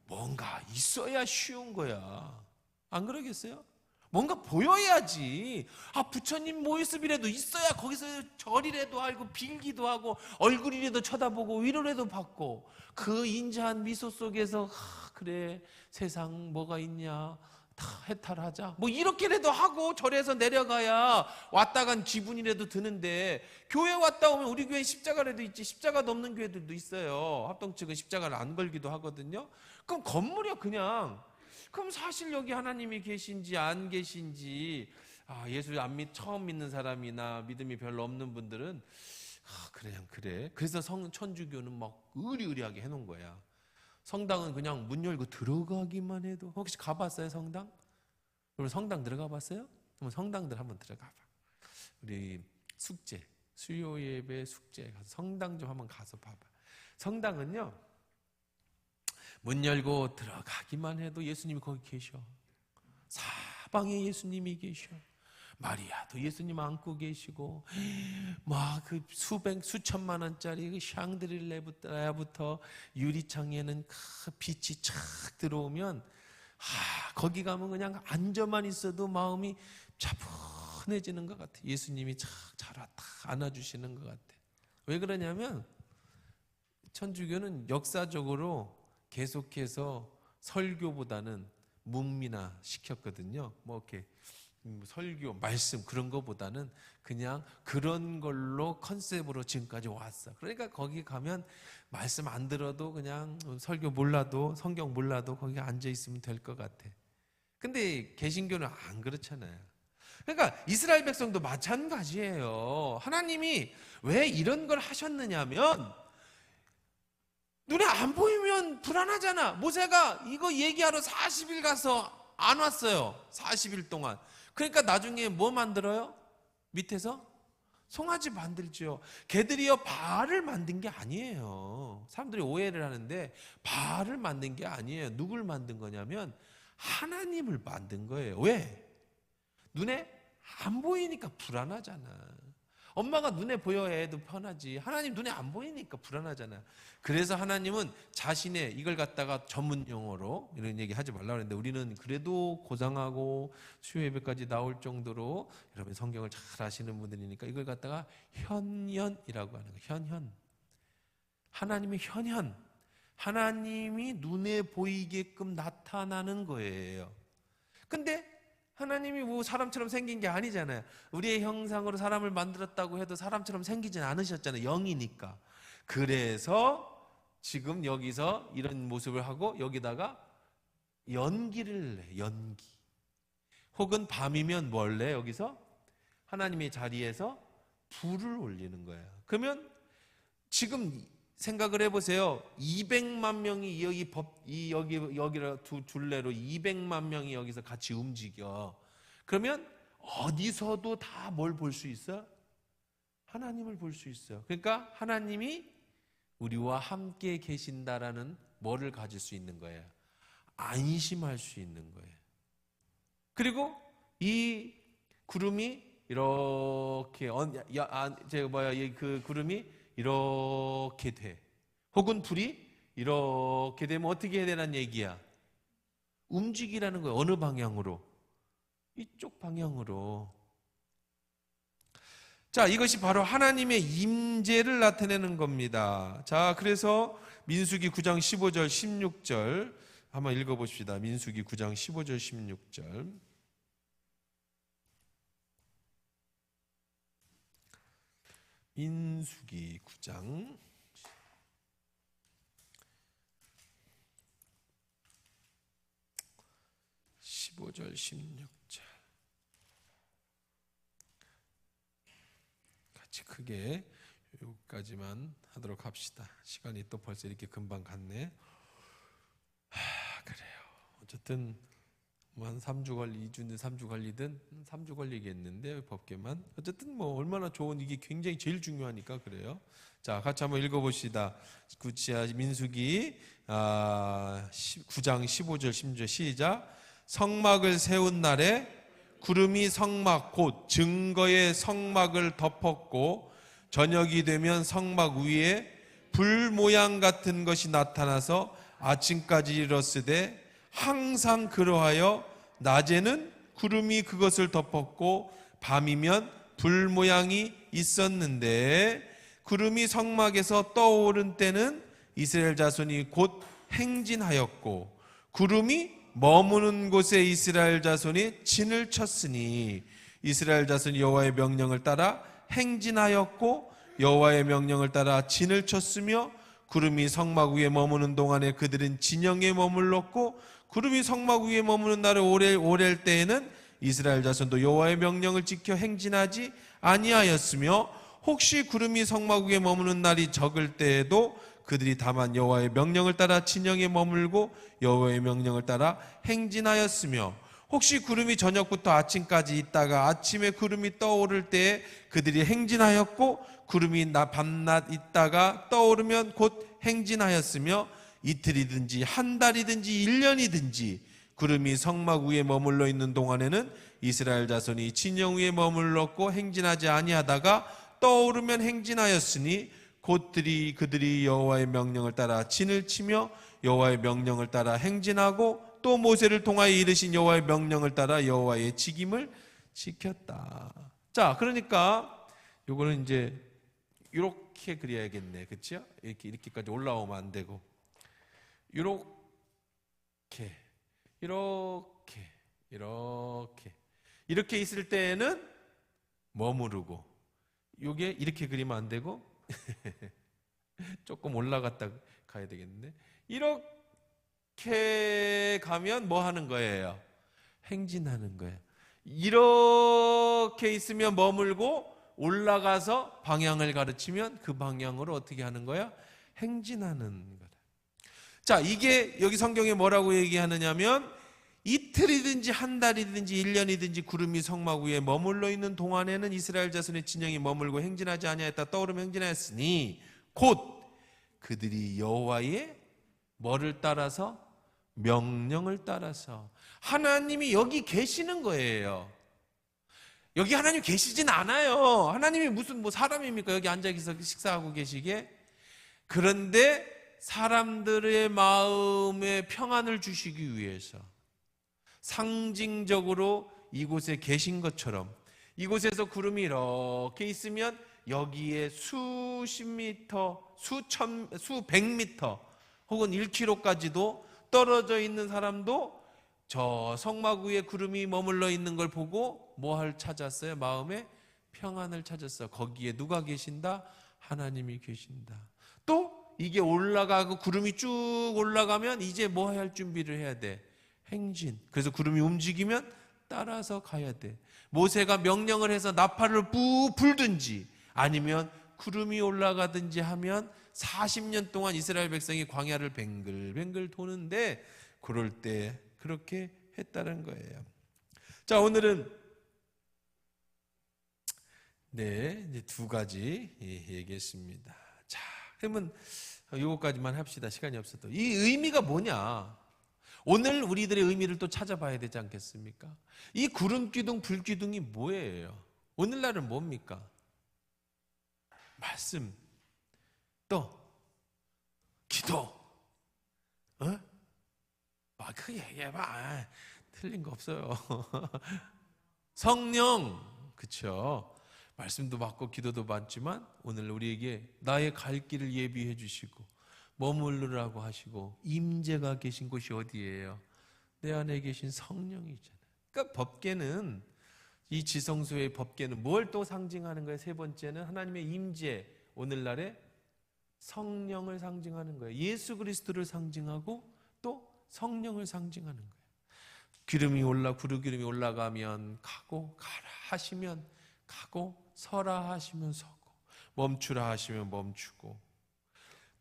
뭔가 있어야 쉬운 거야. 안 그러겠어요? 뭔가 보여야지. 부처님 모습이라도 있어야 거기서 절이라도 하고 빌기도 하고 얼굴이라도 쳐다보고 위로라도 받고 그 인자한 미소 속에서 그래 세상 뭐가 있냐 다 해탈하자 뭐 이렇게라도 하고 절에서 내려가야 왔다 간 기분이라도 드는데, 교회 왔다 오면 우리 교회 십자가라도 있지, 십자가도 없는 교회들도 있어요. 합동 측은 십자가를 안 걸기도 하거든요. 그럼 건물이야 그냥. 그럼 사실 여기 하나님이 계신지 안 계신지 예수 처음 믿는 사람이나 믿음이 별로 없는 분들은 그냥 그래. 그래서 천주교는 막 의리의리하게 해놓은 거야. 성당은 그냥 문 열고 들어가기만 해도. 혹시 가봤어요 성당? 그럼 성당 들어가 봤어요? 그럼 성당들 한번 들어가 봐. 우리 숙제, 수요 예배 숙제 가서 성당 좀 한번 가서 봐봐. 성당은요 문 열고 들어가기만 해도 예수님이 거기 계셔. 사방에 예수님이 계셔. 마리아도 예수님 안고 계시고, 막 그 수천만 원짜리 그 샹드릴레부터 유리창에는 그 빛이 착 들어오면, 거기 가면 그냥 앉아만 있어도 마음이 차분해지는 것 같아. 예수님이 착 잘 왔다 안아주시는 것 같아. 왜 그러냐면 천주교는 역사적으로 계속해서 설교보다는 묵미나 시켰거든요. 뭐 이렇게 설교, 말씀 그런 거보다는 그냥 그런 걸로 컨셉으로 지금까지 왔어. 그러니까 거기 가면 말씀 안 들어도 그냥 설교 몰라도 성경 몰라도 거기 앉아 있으면 될 것 같아. 근데 개신교는 안 그렇잖아요. 그러니까 이스라엘 백성도 마찬가지예요. 하나님이 왜 이런 걸 하셨느냐면 눈에 안 보이면 불안하잖아. 모세가 이거 얘기하러 40일 가서 안 왔어요. 40일 동안. 그러니까 나중에 뭐 만들어요? 밑에서 송아지 만들죠. 걔들이요 바알을 만든 게 아니에요. 사람들이 오해를 하는데 바알을 만든 게 아니에요. 누굴 만든 거냐면 하나님을 만든 거예요. 왜? 눈에 안 보이니까 불안하잖아. 엄마가 눈에 보여야 애도 편하지. 하나님 눈에 안 보이니까 불안하잖아. 그래서 하나님은 자신의 이걸 갖다가 전문 용어로 이런 얘기 하지 말라고 했는데, 우리는 그래도 고상하고 수요 예배까지 나올 정도로 여러분 성경을 잘 아시는 분들이니까 이걸 갖다가 현현이라고 하는 거예요. 현현. 하나님의 현현. 하나님이 눈에 보이게끔 나타나는 거예요. 근데 하나님이 뭐 사람처럼 생긴 게 아니잖아요. 우리의 형상으로 사람을 만들었다고 해도 사람처럼 생기진 않으셨잖아요. 영이니까. 그래서 지금 여기서 이런 모습을 하고 여기다가 연기를 내. 연기. 혹은 밤이면 뭘 내? 여기서 하나님의 자리에서 불을 올리는 거예요. 그러면 지금 생각을 해보세요. 200만 명이 여기를 둘레로 200만 명이 여기서 같이 움직여. 그러면 어디서도 다 뭘 볼 수 있어? 하나님을 볼 수 있어요. 그러니까 하나님이 우리와 함께 계신다라는 뭐를 가질 수 있는 거예요? 안심할 수 있는 거예요. 그리고 이 구름이 이렇게 그 구름이 이렇게 돼. 혹은 불이 이렇게 되면 어떻게 해야 되는 얘기야? 움직이라는 거예요. 어느 방향으로? 이쪽 방향으로. 자, 이것이 바로 하나님의 임재를 나타내는 겁니다. 자, 그래서 민수기 9장 15절 16절 한번 읽어봅시다. 민수기 9장 15절 16절. 민수기 9장 15절 16절 같이 크게 여기까지만 하도록 합시다. 시간이 또 벌써 이렇게 금방 갔네. 그래요. 어쨌든 뭐 한 3주 걸리, 2주든 3주 걸리든 3주 걸리겠는데 법계만. 어쨌든 뭐 얼마나 좋은, 이게 굉장히 제일 중요하니까 그래요. 자, 같이 한번 읽어봅시다. 민수기 9장 15절 16절 시작. 성막을 세운 날에 구름이 성막 곧 증거의 성막을 덮었고 저녁이 되면 성막 위에 불 모양 같은 것이 나타나서 아침까지 이뤘으되 항상 그러하여 낮에는 구름이 그것을 덮었고 밤이면 불 모양이 있었는데 구름이 성막에서 떠오른 때는 이스라엘 자손이 곧 행진하였고 구름이 머무는 곳에 이스라엘 자손이 진을 쳤으니 이스라엘 자손이 여호와의 명령을 따라 행진하였고 여호와의 명령을 따라 진을 쳤으며 구름이 성막 위에 머무는 동안에 그들은 진영에 머물렀고 구름이 성막 위에 머무는 날을 오랠 때에는 이스라엘 자손도 여호와의 명령을 지켜 행진하지 아니하였으며 혹시 구름이 성막 위에 머무는 날이 적을 때에도 그들이 다만 여호와의 명령을 따라 진영에 머물고 여호와의 명령을 따라 행진하였으며 혹시 구름이 저녁부터 아침까지 있다가 아침에 구름이 떠오를 때에 그들이 행진하였고 구름이 밤낮 있다가 떠오르면 곧 행진하였으며 이틀이든지 한 달이든지 1년이든지 구름이 성막 위에 머물러 있는 동안에는 이스라엘 자손이 진영 위에 머물렀고 행진하지 아니하다가 떠오르면 행진하였으니 그들이 여호와의 명령을 따라 진을 치며 여호와의 명령을 따라 행진하고 또 모세를 통하여 이르신 여호와의 명령을 따라 여호와의 직임을 지켰다. 자, 그러니까 요거는 이제 이렇게 그려야겠네, 그렇죠? 이렇게까지 올라오면 안 되고 이렇게 있을 때에는 머무르고 요게 이렇게 그리면 안 되고 조금 올라갔다 가야 되겠는데 이렇게 가면 뭐 하는 거예요? 행진하는 거예요. 이렇게 있으면 머물고 올라가서 방향을 가르치면 그 방향으로 어떻게 하는 거야? 행진하는 거다. 자, 이게 여기 성경에 뭐라고 얘기하느냐면 이틀이든지 한 달이든지 1년이든지 구름이 성막 위에 머물러 있는 동안에는 이스라엘 자손의 진영이 머물고 행진하지 아니하였다. 떠오르면 행진하였으니 곧 그들이 여호와의 뭐를 따라서? 명령을 따라서. 하나님이 여기 계시는 거예요. 여기 하나님 계시진 않아요. 하나님이 무슨 사람입니까? 여기 앉아서 식사하고 계시게. 그런데 사람들의 마음에 평안을 주시기 위해서 상징적으로 이곳에 계신 것처럼 이곳에서 구름이 이렇게 있으면 여기에 수십 미터, 수백 미터 혹은 1km까지도 떨어져 있는 사람도 저 성막 위에 구름이 머물러 있는 걸 보고 뭐를 찾았어요? 마음에 평안을 찾았어요. 거기에 누가 계신다? 하나님이 계신다. 또 이게 올라가고 구름이 쭉 올라가면 이제 뭐 할 준비를 해야 돼? 행진. 그래서 구름이 움직이면 따라서 가야 돼. 모세가 명령을 해서 나팔을 불든지 아니면 구름이 올라가든지 하면 40년 동안 이스라엘 백성이 광야를 뱅글뱅글 도는데 그럴 때 그렇게 했다는 거예요. 자, 오늘은 이제 두 가지 얘기했습니다. 자, 그러면 이것까지만 합시다. 시간이 없어도. 이 의미가 뭐냐? 오늘 우리들의 의미를 또 찾아봐야 되지 않겠습니까? 이 구름기둥, 불기둥이 뭐예요? 오늘날은 뭡니까? 말씀, 또 기도. 그 얘기해봐. 틀린 거 없어요. 성령, 그렇죠? 말씀도 받고 기도도 받지만 오늘 우리에게 나의 갈 길을 예비해 주시고 머무르라고 하시고 임재가 계신 곳이 어디예요? 내 안에 계신 성령이잖아요. 그러니까 법궤는, 이 지성소의 법궤는 뭘 또 상징하는 거예요? 세 번째는 하나님의 임재, 오늘날의 성령을 상징하는 거예요. 예수 그리스도를 상징하고 또 성령을 상징하는 거예요. 구름기름이 올라가면 가고, 가라 하시면 가고, 서라 하시면 서고, 멈추라 하시면 멈추고.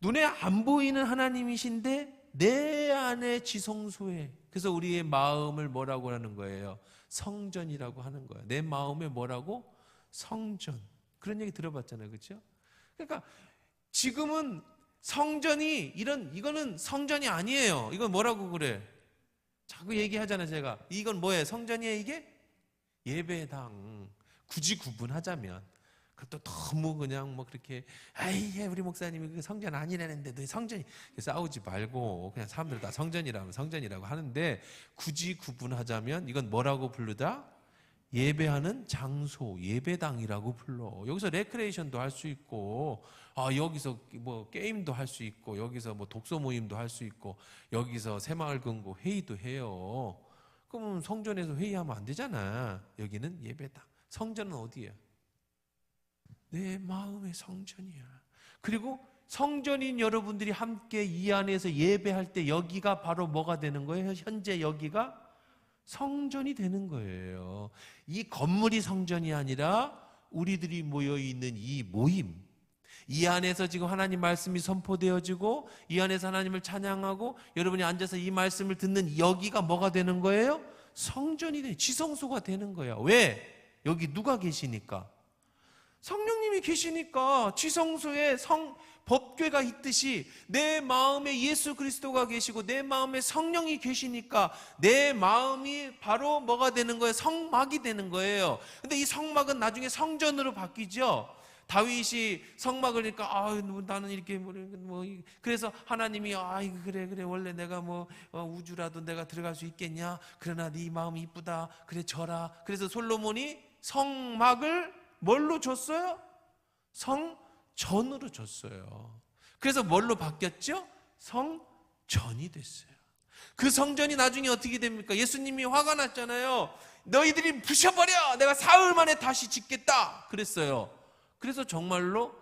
눈에 안 보이는 하나님이신데 내 안에 지성소에, 그래서 우리의 마음을 뭐라고 하는 거예요? 성전이라고 하는 거예요. 내 마음에 뭐라고? 성전. 그런 얘기 들어봤잖아요, 그렇죠? 그러니까 지금은 성전이 이거는 성전이 아니에요. 이건 뭐라고 그래? 자꾸 얘기하잖아요, 제가. 이건 뭐예요? 성전이에요, 이게? 예배당. 굳이 구분하자면. 그것도 너무 그냥 뭐 그렇게 아이 우리 목사님이 그 성전 아니라는데도 성전이 싸우지 말고 그냥 사람들 다 성전이라면 성전이라고 하는데 굳이 구분하자면 이건 뭐라고 부르다? 예배하는 장소, 예배당이라고 불러. 여기서 레크레이션도 할 수 있고, 여기서 뭐 게임도 할 수 있고, 여기서 뭐 독서 모임도 할 수 있고, 여기서 새마을 금고 회의도 해요. 그러면 성전에서 회의하면 안 되잖아. 여기는 예배당. 성전은 어디야? 내 마음의 성전이야. 그리고 성전인 여러분들이 함께 이 안에서 예배할 때 여기가 바로 뭐가 되는 거예요? 현재 여기가 성전이 되는 거예요. 이 건물이 성전이 아니라 우리들이 모여 있는 이 모임, 이 안에서 지금 하나님 말씀이 선포되어지고 이 안에서 하나님을 찬양하고 여러분이 앉아서 이 말씀을 듣는 여기가 뭐가 되는 거예요? 성전이 돼, 지성소가 되는 거야. 왜? 여기 누가 계시니까? 성령님이 계시니까. 지성소에 법궤가 있듯이 내 마음에 예수 그리스도가 계시고 내 마음에 성령이 계시니까 내 마음이 바로 뭐가 되는 거예요? 성막이 되는 거예요. 근데 이 성막은 나중에 성전으로 바뀌죠. 다윗이 성막을 그러니까 나는 이렇게 그래서 하나님이 그래 원래 내가 우주라도 내가 들어갈 수 있겠냐? 그러나 네 마음이 이쁘다. 그래 져라. 그래서 솔로몬이 성막을 뭘로 줬어요? 성전으로 줬어요. 그래서 뭘로 바뀌었죠? 성전이 됐어요. 그 성전이 나중에 어떻게 됩니까? 예수님이 화가 났잖아요. 너희들이 부셔버려! 내가 사흘 만에 다시 짓겠다! 그랬어요. 그래서 정말로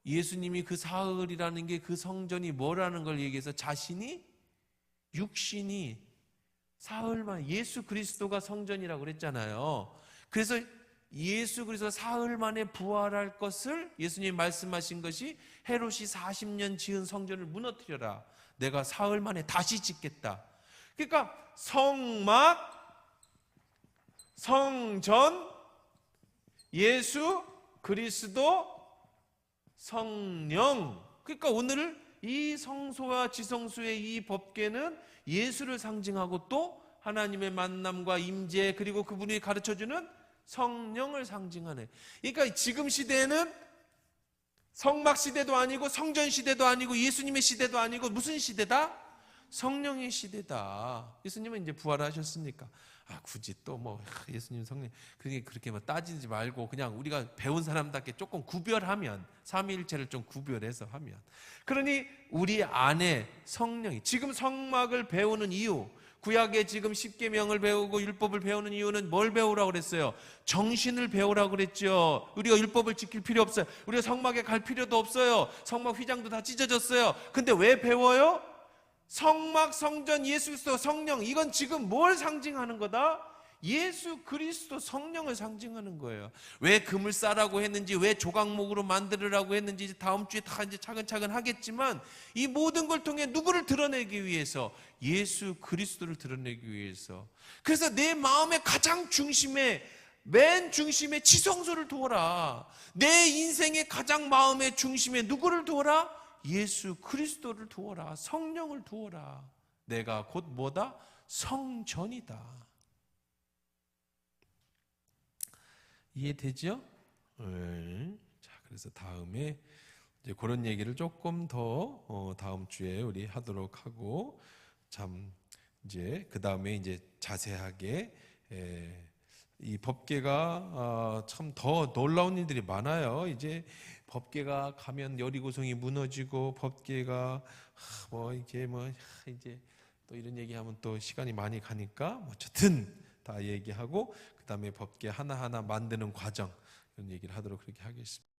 예수님이 그 사흘이라는 게 그 성전이 뭐라는 걸 얘기해서 자신이 육신이 사흘 만에 예수 그리스도가 성전이라고 그랬잖아요. 그래서 예수 그리스도 사흘 만에 부활할 것을 예수님이 말씀하신 것이 헤롯이 40년 지은 성전을 무너뜨려라. 내가 사흘 만에 다시 짓겠다. 그러니까 성막, 성전, 예수 그리스도, 성령. 그러니까 오늘 이 성소와 지성소의 이 법궤는 예수를 상징하고 또 하나님의 만남과 임재 그리고 그분이 가르쳐주는 성령을 상징하네. 그러니까 지금 시대에는 성막 시대도 아니고 성전 시대도 아니고 예수님의 시대도 아니고 무슨 시대다? 성령의 시대다. 예수님은 이제 부활하셨으니까 굳이 또 예수님 성령 그렇게 따지지 말고 그냥 우리가 배운 사람답게 조금 구별하면 삼위일체를 좀 구별해서 하면 그러니 우리 안에 성령이 지금 성막을 배우는 이유 구약에 지금 십계명을 배우고 율법을 배우는 이유는 뭘 배우라고 그랬어요? 정신을 배우라고 그랬죠. 우리가 율법을 지킬 필요 없어요. 우리가 성막에 갈 필요도 없어요. 성막 휘장도 다 찢어졌어요. 근데 왜 배워요? 성막, 성전, 예수 그리스도, 성령 이건 지금 뭘 상징하는 거다? 예수 그리스도 성령을 상징하는 거예요. 왜 금을 싸라고 했는지 왜 조각목으로 만들으라고 했는지 다음 주에 다 이제 차근차근 하겠지만 이 모든 걸 통해 누구를 드러내기 위해서? 예수 그리스도를 드러내기 위해서. 그래서 내 마음의 가장 중심에 맨 중심에 지성소를 두어라. 내 인생의 가장 마음의 중심에 누구를 두어라? 예수 그리스도를 두어라. 성령을 두어라. 내가 곧 뭐다? 성전이다. 이해되죠? 네. 자, 그래서 다음에 이제 그런 얘기를 조금 더 다음 주에 우리 하도록 하고 참 이제 그 다음에 이제 자세하게 이 법궤가 참 더 놀라운 일들이 많아요. 이제 법궤가 가면 여리고성이 무너지고 법궤가 이제 또 이런 얘기하면 또 시간이 많이 가니까 어쨌든 다 얘기하고 그 다음에 법궤 하나하나 만드는 과정 이런 얘기를 하도록 그렇게 하겠습니다.